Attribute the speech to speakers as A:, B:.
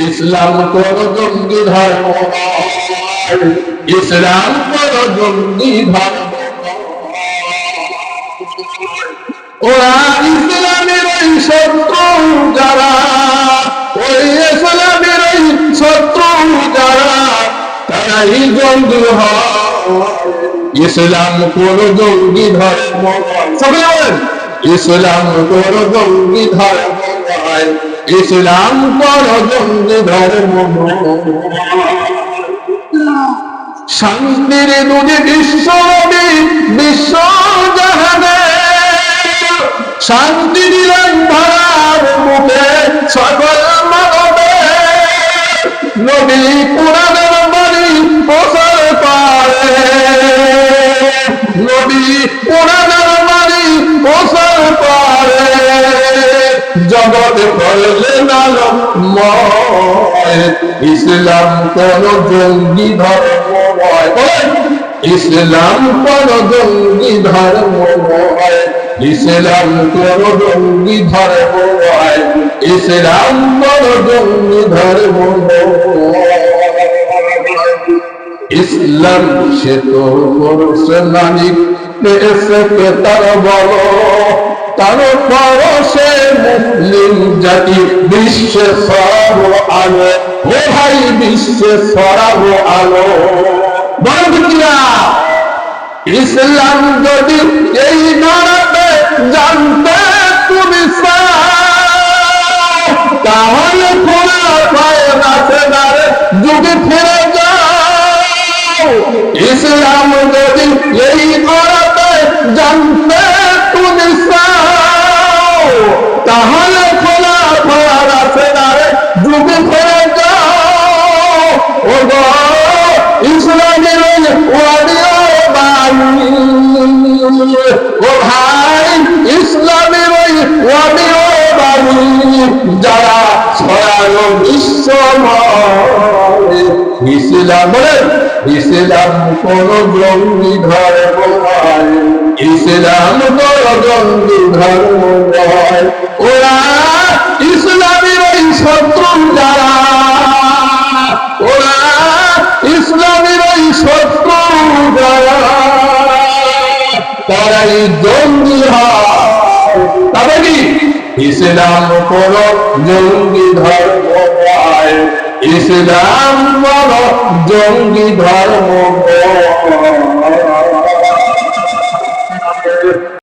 A: ইসলাম কোন জঙ্গি ধর্ম নয়, ইসলাম কোন জঙ্গি ধর্ম। ওরা ইসলামের ওই শত্রু যারা, ওই ইসলামের ওই শত্রু যারা, তারাই জঙ্গি হয়। ইসলাম কোন জঙ্গি ধর্ম নয়, সবাই বলেন ইসলাম কোন জঙ্গি ধর্ম নয়, ইসলাম কোন জঙ্গি ধর্ম নয়। শান্তির দুটি বিশ্বনবী বিশ্ব জাহানে, শান্তি দিলেন ধরার মুখে সকল মানবে। নবী কোরআনের বাণী প্রচার করে, নবী কোরআনের বাণী প্রচার করে, জগতে করলেন আলোকময়। ইসলাম কোন জঙ্গি ধর্ম নয়, ইসলাম কোন জঙ্গি ধর্ম নয়, ইসলাম কোন জঙ্গি ধর্ম নয়, ইসলাম কোন জঙ্গি ধর্ম নয়। ইসলাম সে তো করছে নারী পেয়েছে তার বলো, তার পরশে মুসলিম জাতি বিশ্বে ছড়াবো আলো। ও ভাই বিশ্বে ছড়াবো আলো, বন্ধুরা ইসলাম যদি এই নারাতে জানতে তুমি চাও, তাহলে খোলা পায়ে নাচে নারে যুগে ফিরে যাও। ইসলাম যদি এই নারাতে জানতে তুমি চাও, তাহলে খোলা পায়ে নাচে নারে যুগে ফিরে যাও। ও গো ইসলামের ওয়াদিও বাণী, ও ভাই ইসলামের ওই ওয়াদিও বাণী যারা ছড়ানো বিশ্বময়। ইসলাম বলেন ইসলাম কোন জঙ্গি ধর্ম নয়, ইসলাম কোন জঙ্গি ধর্ম নয়। ওরা ইসলামের ওই শত্রু যারা, ওরা ইসলামের ওই শত্রু যারা, তারাই জঙ্গি হয়। তবে কি ইসলাম কোন জঙ্গি ধর্ম নয়, ইসলাম কোন জঙ্গি ধর্ম নয়।